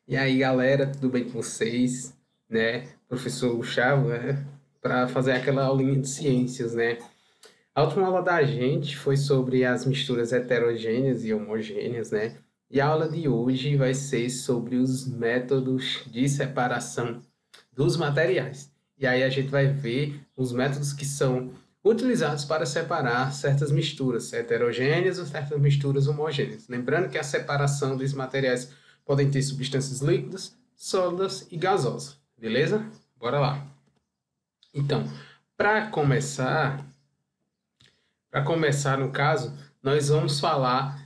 E aí, galera, tudo bem com vocês? Né? Professor Gustavo, né? Para fazer aquela aulinha de ciências, né? A última aula da gente foi sobre as misturas heterogêneas e homogêneas, né? E a aula de hoje vai ser sobre os métodos de separação dos materiais. E aí a gente vai ver os métodos que são utilizados para separar certas misturas heterogêneas ou certas misturas homogêneas. Lembrando que a separação dos materiais podem ter substâncias líquidas, sólidas e gasosas. Beleza? Bora lá. Então, para começar, no caso, nós vamos falar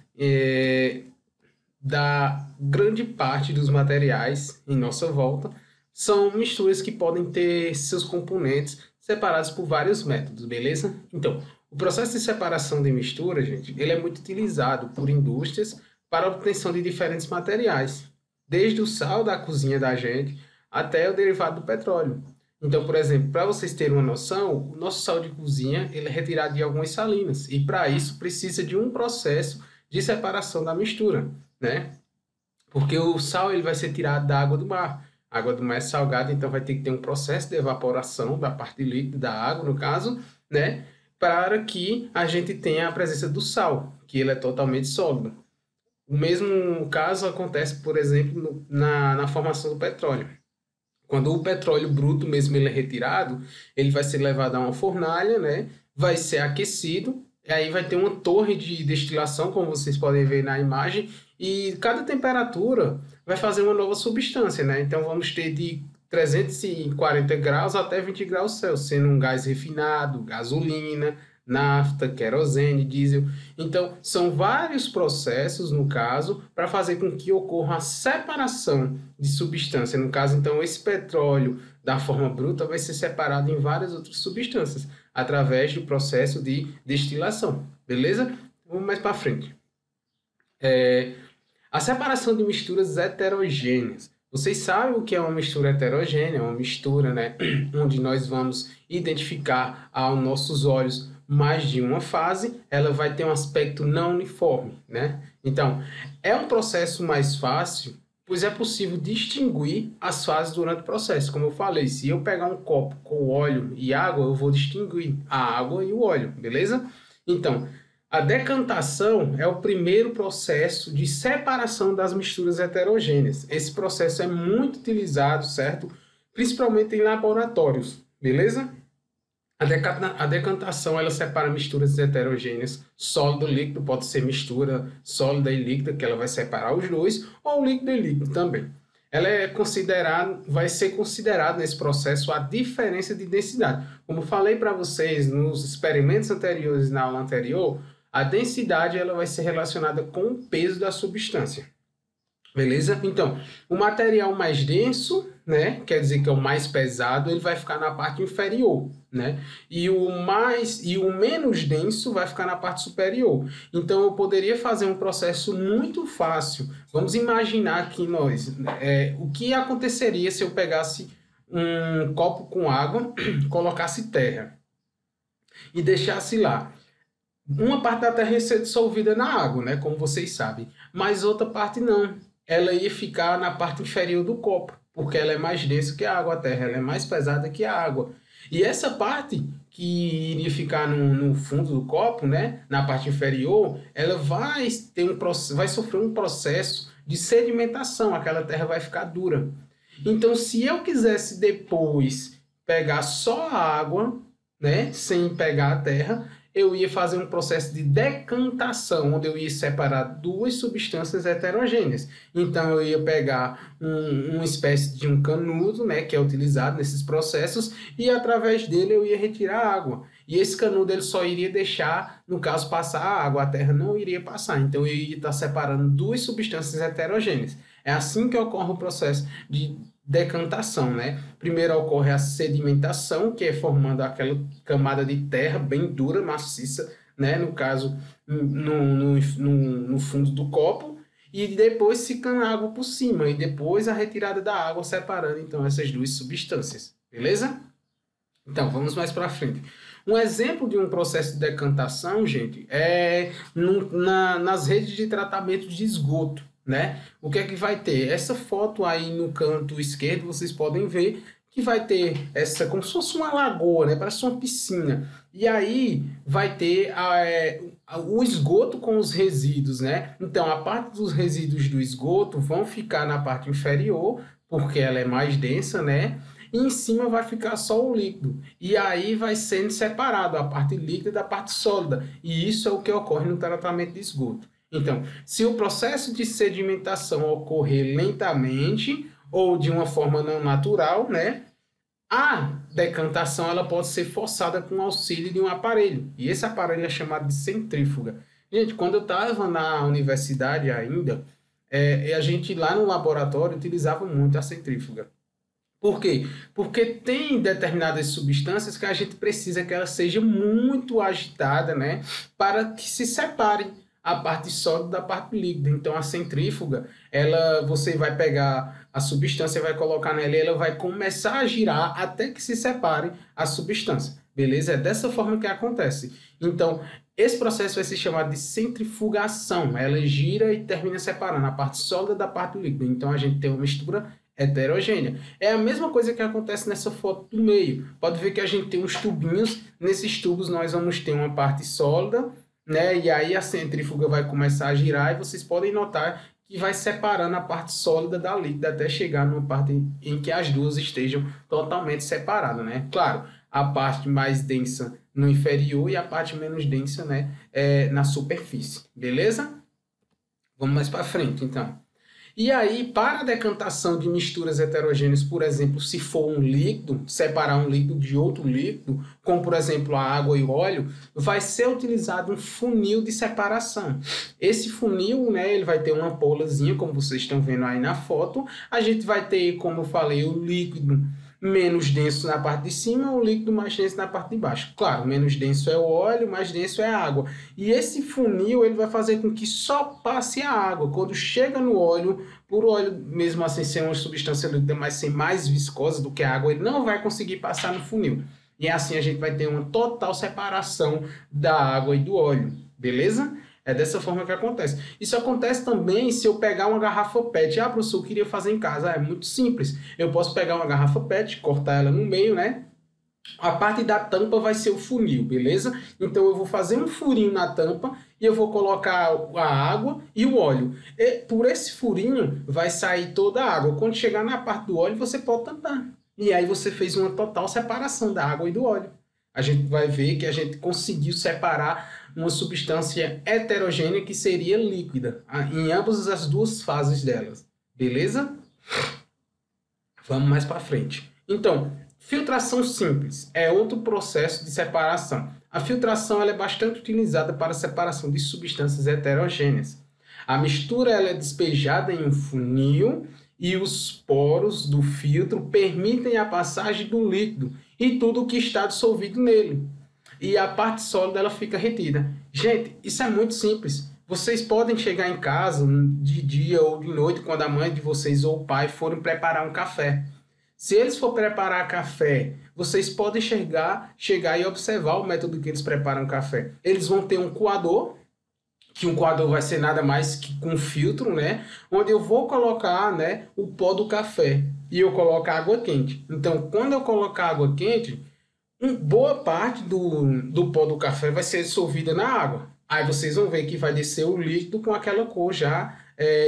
da grande parte dos materiais em nossa volta são misturas que podem ter seus componentes separados por vários métodos, beleza? Então, o processo de separação de mistura, gente, ele é muito utilizado por indústrias para a obtenção de diferentes materiais, desde o sal da cozinha da gente até o derivado do petróleo. Então, por exemplo, para vocês terem uma noção, o nosso sal de cozinha ele é retirado de algumas salinas e para isso precisa de um processo de separação da mistura, né? Porque o sal ele vai ser tirado da água do mar. A água do mar é salgada, então vai ter que ter um processo de evaporação da parte líquida da água, no caso, né? Para que a gente tenha a presença do sal, que ele é totalmente sólido. O mesmo caso acontece, por exemplo, na formação do petróleo. Quando o petróleo bruto mesmo ele é retirado, ele vai ser levado a uma fornalha, né? Vai ser aquecido, e aí vai ter uma torre de destilação, como vocês podem ver na imagem, e cada temperatura vai fazer uma nova substância, né? Então vamos ter de 340 graus até 20 graus Celsius, sendo um gás refinado, gasolina, nafta, querosene, diesel. Então, são vários processos, no caso, para fazer com que ocorra a separação de substância. No caso, então, esse petróleo da forma bruta vai ser separado em várias outras substâncias, através do processo de destilação. Beleza? Vamos mais para frente. A separação de misturas heterogêneas. Vocês sabem o que é uma mistura heterogênea? É uma mistura, né, onde nós vamos identificar aos nossos olhos mais de uma fase, ela vai ter um aspecto não uniforme, né? Então, é um processo mais fácil, pois é possível distinguir as fases durante o processo. Como eu falei, se eu pegar um copo com óleo e água, eu vou distinguir a água e o óleo, beleza? Então, a decantação é o primeiro processo de separação das misturas heterogêneas. Esse processo é muito utilizado, certo? Principalmente em laboratórios, beleza? A decantação ela separa misturas heterogêneas, sólido e líquido, pode ser mistura sólida e líquida, que ela vai separar os dois, ou líquido e líquido também. Ela é considerada, vai ser considerada nesse processo a diferença de densidade. Como falei para vocês nos experimentos anteriores, na aula anterior, a densidade ela vai ser relacionada com o peso da substância. Beleza? Então, o material mais denso, né, quer dizer que é o mais pesado, ele vai ficar na parte inferior, né? E o menos denso vai ficar na parte superior. Então, eu poderia fazer um processo muito fácil. Vamos imaginar que o que aconteceria se eu pegasse um copo com água, colocasse terra e deixasse lá. Uma parte da terra ia ser dissolvida na água, né? Como vocês sabem. Mas outra parte não. Ela ia ficar na parte inferior do copo, porque ela é mais densa que a água. A terra ela é mais pesada que a água. E essa parte que iria ficar no fundo do copo, né? Na parte inferior, ela vai sofrer um processo de sedimentação. Aquela terra vai ficar dura. Então, se eu quisesse depois pegar só a água, né? Sem pegar a terra, eu ia fazer um processo de decantação, onde eu ia separar duas substâncias heterogêneas. Então, eu ia pegar uma espécie de um canudo, né, que é utilizado nesses processos, e através dele eu ia retirar a água. E esse canudo ele só iria deixar, no caso, passar a água, a terra não iria passar. Então, eu ia estar separando duas substâncias heterogêneas. É assim que ocorre o processo de decantação, né? Primeiro ocorre a sedimentação, que é formando aquela camada de terra bem dura, maciça, né? No caso, no fundo do copo, e depois fica a água por cima, e depois a retirada da água, separando então essas duas substâncias, beleza? Então, vamos mais para frente. Um exemplo de um processo de decantação, gente, é nas redes de tratamento de esgoto. né? O que é que vai ter? Essa foto aí no canto esquerdo, vocês podem ver que vai ter essa, como se fosse uma lagoa, né? Parece uma piscina. E aí vai ter o esgoto com os resíduos, né? Então, a parte dos resíduos do esgoto vão ficar na parte inferior, porque ela é mais densa, né? E em cima vai ficar só o líquido. E aí vai sendo separado a parte líquida da parte sólida. E isso é o que ocorre no tratamento de esgoto. Então, se o processo de sedimentação ocorrer lentamente ou de uma forma não natural, né? A decantação ela pode ser forçada com o auxílio de um aparelho. E esse aparelho é chamado de centrífuga. Gente, quando eu estava na universidade ainda, a gente lá no laboratório utilizava muito a centrífuga. Por quê? Porque tem determinadas substâncias que a gente precisa que ela seja muito agitada, né, para que se separem a parte sólida da parte líquida. Então a centrífuga, ela, você vai pegar a substância, vai colocar nela e ela vai começar a girar até que se separe a substância. Beleza? É dessa forma que acontece. Então, esse processo vai ser chamado de centrifugação. Ela gira e termina separando a parte sólida da parte líquida. Então a gente tem uma mistura heterogênea. É a mesma coisa que acontece nessa foto do meio. Pode ver que a gente tem uns tubinhos. Nesses tubos nós vamos ter uma parte sólida, né? E aí a centrífuga vai começar a girar e vocês podem notar que vai separando a parte sólida da líquida até chegar numa parte em que as duas estejam totalmente separadas, né? Claro, a parte mais densa no inferior e a parte menos densa, né, na superfície. Beleza? Vamos mais para frente, então. E aí, para a decantação de misturas heterogêneas, por exemplo, se for um líquido, separar um líquido de outro líquido, como por exemplo a água e o óleo, vai ser utilizado um funil de separação. Esse funil, né, ele vai ter uma ampolazinha, como vocês estão vendo aí na foto. A gente vai ter, como eu falei, o líquido menos denso na parte de cima, o líquido mais denso na parte de baixo. Claro, menos denso é o óleo, mais denso é a água. E esse funil ele vai fazer com que só passe a água. Quando chega no óleo, por óleo mesmo assim ser uma substância líquida, mas ser mais viscosa do que a água, ele não vai conseguir passar no funil. E assim a gente vai ter uma total separação da água e do óleo. Beleza? É dessa forma que acontece. Isso acontece também se eu pegar uma garrafa PET. Ah, professor, eu queria fazer em casa. É muito simples. Eu posso pegar uma garrafa PET, cortar ela no meio, né? A parte da tampa vai ser o funil, beleza? Então eu vou fazer um furinho na tampa e eu vou colocar a água e o óleo. E por esse furinho vai sair toda a água. Quando chegar na parte do óleo, você pode tampar. E aí você fez uma total separação da água e do óleo. A gente vai ver que a gente conseguiu separar uma substância heterogênea que seria líquida, em ambas as duas fases delas. Beleza? Vamos mais para frente. Então, filtração simples é outro processo de separação. A filtração ela é bastante utilizada para a separação de substâncias heterogêneas. A mistura ela é despejada em um funil e os poros do filtro permitem a passagem do líquido e tudo o que está dissolvido nele. E a parte sólida ela fica retida. Gente, isso é muito simples. Vocês podem chegar em casa de dia ou de noite quando a mãe de vocês ou o pai forem preparar um café. Se eles for preparar café, vocês podem chegar e observar o método que eles preparam café. Eles vão ter um coador, que um coador vai ser nada mais que com filtro, né? Onde eu vou colocar, né, o pó do café e eu coloco água quente. Então, quando eu colocar água quente, boa parte do pó do café vai ser dissolvida na água. Aí vocês vão ver que vai descer o líquido com aquela cor já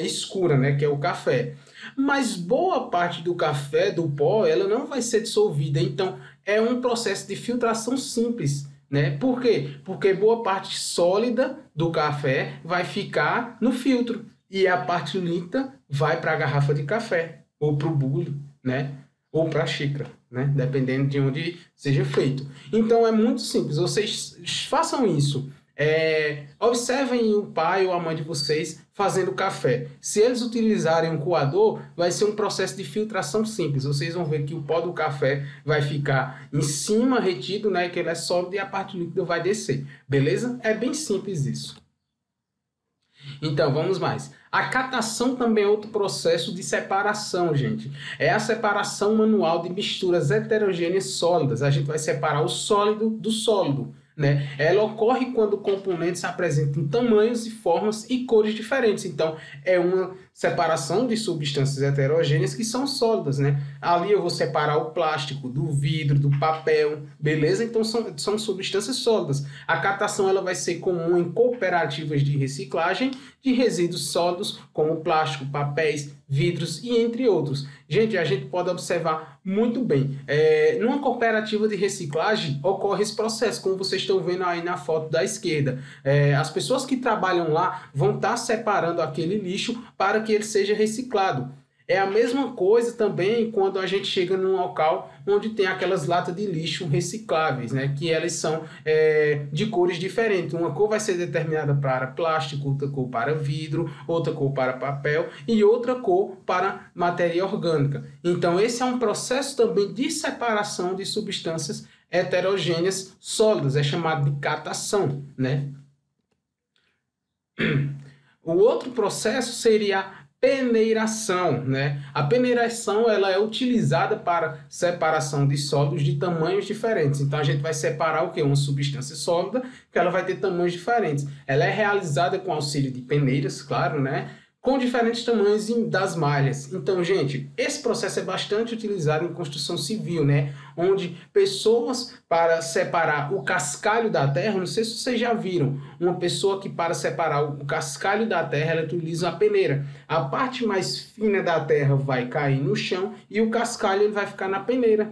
escura, né, que é o café. Mas boa parte do café, do pó, ela não vai ser dissolvida. Então, é um processo de filtração simples, né? Por quê? Porque boa parte sólida do café vai ficar no filtro e a parte líquida vai para a garrafa de café ou para o bule, né? Ou para a xícara, né? Dependendo de onde seja feito. Então, é muito simples. Vocês façam isso. Observem o pai ou a mãe de vocês fazendo café. Se eles utilizarem um coador, vai ser um processo de filtração simples. Vocês vão ver que o pó do café vai ficar em cima retido, né, que ele é sólido, e a parte líquida vai descer. Beleza? É bem simples isso. Então, vamos mais. A catação também é outro processo de separação, gente. É a separação manual de misturas heterogêneas sólidas. A gente vai separar o sólido do sólido. né? Ela ocorre quando componentes apresentam tamanhos e formas e cores diferentes. Então, é uma separação de substâncias heterogêneas que são sólidas, né? Ali eu vou separar o plástico do vidro, do papel, beleza? Então, são substâncias sólidas. A catação ela vai ser comum em cooperativas de reciclagem de resíduos sólidos, como plástico, papéis, vidros e entre outros. Gente, a gente pode observar muito bem. Numa cooperativa de reciclagem ocorre esse processo, como vocês estão vendo aí na foto da esquerda. As pessoas que trabalham lá vão estar separando aquele lixo para que ele seja reciclado. É a mesma coisa também quando a gente chega num local onde tem aquelas latas de lixo recicláveis, né? Que elas são de cores diferentes. Uma cor vai ser determinada para plástico, outra cor para vidro, outra cor para papel e outra cor para matéria orgânica. Então, esse é um processo também de separação de substâncias heterogêneas sólidas, é chamado de catação, né? O outro processo seria a peneiração, né? A peneiração ela é utilizada para separação de sólidos de tamanhos diferentes. Então a gente vai separar o que? Uma substância sólida que ela vai ter tamanhos diferentes. Ela é realizada com auxílio de peneiras, claro, né? Com diferentes tamanhos das malhas. Então, gente, esse processo é bastante utilizado em construção civil, né? Onde pessoas, para separar o cascalho da terra, não sei se vocês já viram, uma pessoa que para separar o cascalho da terra, ela utiliza a peneira. A parte mais fina da terra vai cair no chão e o cascalho ele vai ficar na peneira.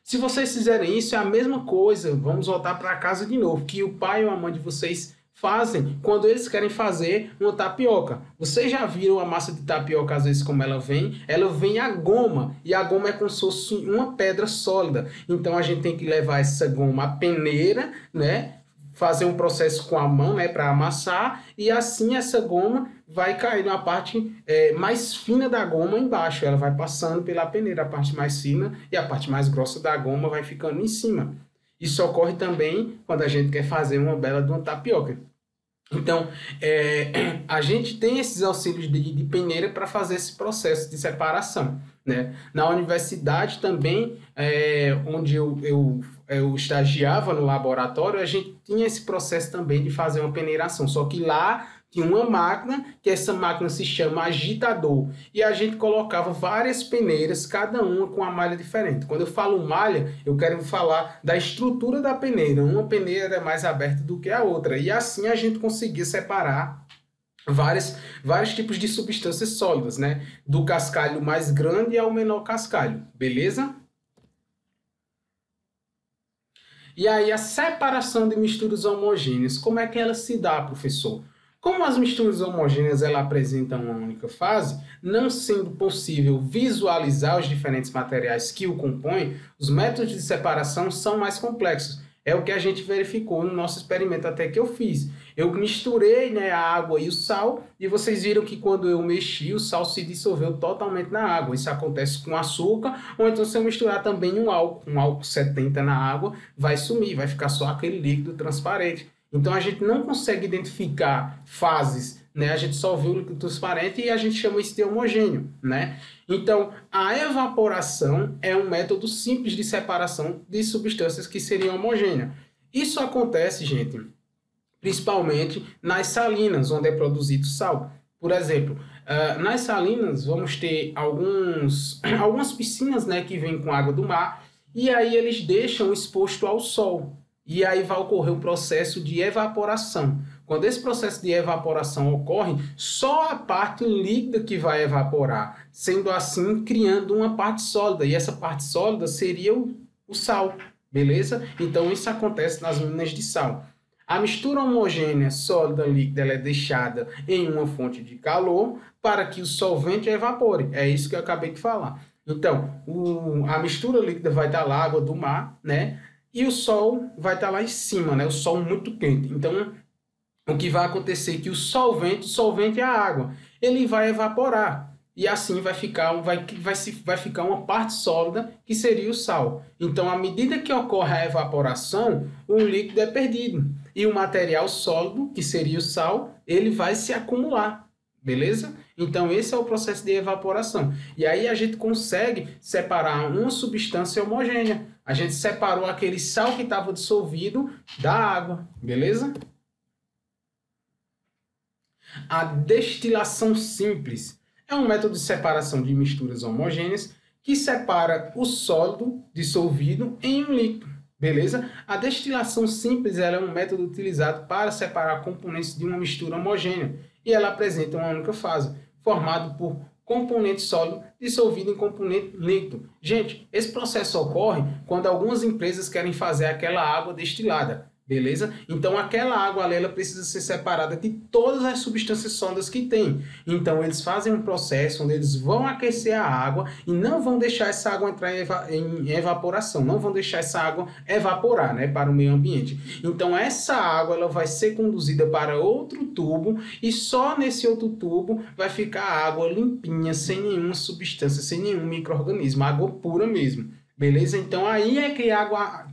Se vocês fizerem isso, é a mesma coisa. Vamos voltar para casa de novo, que o pai ou a mãe de vocês fazem quando eles querem fazer uma tapioca. Vocês já viram a massa de tapioca, às vezes, como ela vem? Ela vem a goma, e a goma é como se fosse uma pedra sólida. Então, a gente tem que levar essa goma à peneira, né? Fazer um processo com a mão, né? Para amassar, e assim essa goma vai cair na parte mais fina da goma embaixo. Ela vai passando pela peneira, a parte mais fina, e a parte mais grossa da goma vai ficando em cima. Isso ocorre também quando a gente quer fazer uma bela de uma tapioca. Então, a gente tem esses auxílios de peneira para fazer esse processo de separação, né? Na universidade também, onde eu estagiava no laboratório, a gente tinha esse processo também de fazer uma peneiração, só que lá tinha uma máquina, que essa máquina se chama agitador, e a gente colocava várias peneiras, cada uma com uma malha diferente. Quando eu falo malha, eu quero falar da estrutura da peneira. Uma peneira é mais aberta do que a outra, e assim a gente conseguia separar vários tipos de substâncias sólidas, né? Do cascalho mais grande ao menor cascalho, beleza? E aí a separação de misturas homogêneas, como é que ela se dá, professor? Como as misturas homogêneas ela apresentam uma única fase, não sendo possível visualizar os diferentes materiais que o compõem, os métodos de separação são mais complexos. É o que a gente verificou no nosso experimento até que eu fiz. Eu misturei, né, a água e o sal, e vocês viram que quando eu mexi, o sal se dissolveu totalmente na água. Isso acontece com açúcar, ou então se eu misturar também um álcool 70 na água, vai sumir, vai ficar só aquele líquido transparente. Então a gente não consegue identificar fases, né? A gente só vê o líquido transparente e a gente chama isso de homogêneo, né? Então a evaporação é um método simples de separação de substâncias que seriam homogêneas. Isso acontece, gente, principalmente nas salinas, onde é produzido sal. Por exemplo, nas salinas vamos ter algumas piscinas, né, que vêm com água do mar, e aí eles deixam exposto ao sol. E aí vai ocorrer o processo de evaporação. Quando esse processo de evaporação ocorre, só a parte líquida que vai evaporar, sendo assim criando uma parte sólida. E essa parte sólida seria o sal, beleza? Então isso acontece nas minas de sal. A mistura homogênea sólida-líquida ela é deixada em uma fonte de calor para que o solvente evapore. É isso que eu acabei de falar. Então, a mistura líquida vai estar lá, água do mar, né? E o sol vai estar lá em cima, né? O sol muito quente. Então, o que vai acontecer é que o solvente é a água, ele vai evaporar. E assim vai ficar uma parte sólida, que seria o sal. Então, à medida que ocorre a evaporação, o líquido é perdido. E o material sólido, que seria o sal, ele vai se acumular. Beleza? Então, esse é o processo de evaporação. E aí a gente consegue separar uma substância homogênea. A gente separou aquele sal que estava dissolvido da água, beleza? A destilação simples é um método de separação de misturas homogêneas que separa o sólido dissolvido em um líquido, beleza? A destilação simples ela é um método utilizado para separar componentes de uma mistura homogênea e ela apresenta uma única fase, formado por componente sólido dissolvido em componente líquido. Gente, esse processo ocorre quando algumas empresas querem fazer aquela água destilada. Beleza? Então, aquela água ali, ela precisa ser separada de todas as substâncias sólidas que tem. Então, eles fazem um processo onde eles vão aquecer a água e não vão deixar essa água entrar em evaporação, não vão deixar essa água evaporar, né, para o meio ambiente. Então, essa água ela vai ser conduzida para outro tubo e só nesse outro tubo vai ficar a água limpinha, sem nenhuma substância, sem nenhum micro-organismo, água pura mesmo. Beleza? Então, aí é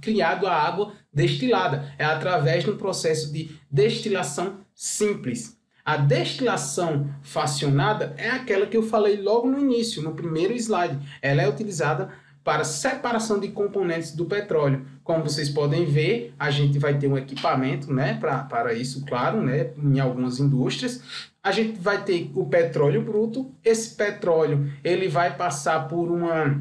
criado a água destilada. É através de um processo de destilação simples. A destilação fracionada é aquela que eu falei logo no início, no primeiro slide. Ela é utilizada para separação de componentes do petróleo. Como vocês podem ver, a gente vai ter um equipamento, né, para isso, claro, né, em algumas indústrias. A gente vai ter o petróleo bruto. Esse petróleo ele vai passar por uma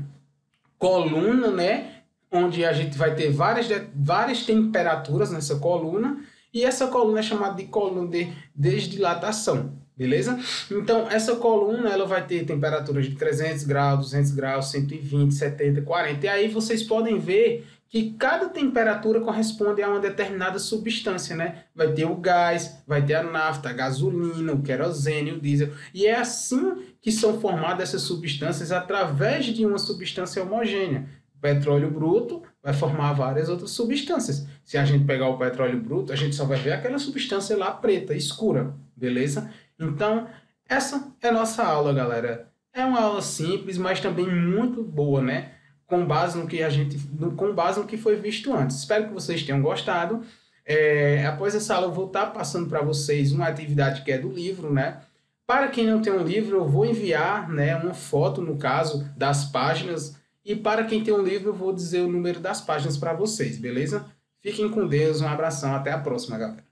coluna, né? Onde a gente vai ter várias temperaturas nessa coluna, e essa coluna é chamada de coluna de desdilatação, beleza? Então, essa coluna ela vai ter temperaturas de 300 graus, 200 graus, 120, 70, 40, e aí vocês podem ver que cada temperatura corresponde a uma determinada substância, né? Vai ter o gás, vai ter a nafta, a gasolina, o querosene, o diesel, e é assim que são formadas essas substâncias através de uma substância homogênea. O petróleo bruto vai formar várias outras substâncias. Se a gente pegar o petróleo bruto, a gente só vai ver aquela substância lá preta, escura, beleza? Então, essa é a nossa aula, galera. É uma aula simples, mas também muito boa, né? Com base no que foi visto antes. Espero que vocês tenham gostado. Após essa aula, eu vou estar passando para vocês uma atividade que é do livro, né? Para quem não tem um livro, eu vou enviar, né, uma foto, no caso, das páginas. E para quem tem um livro, eu vou dizer o número das páginas para vocês, beleza? Fiquem com Deus, um abração, até a próxima, galera.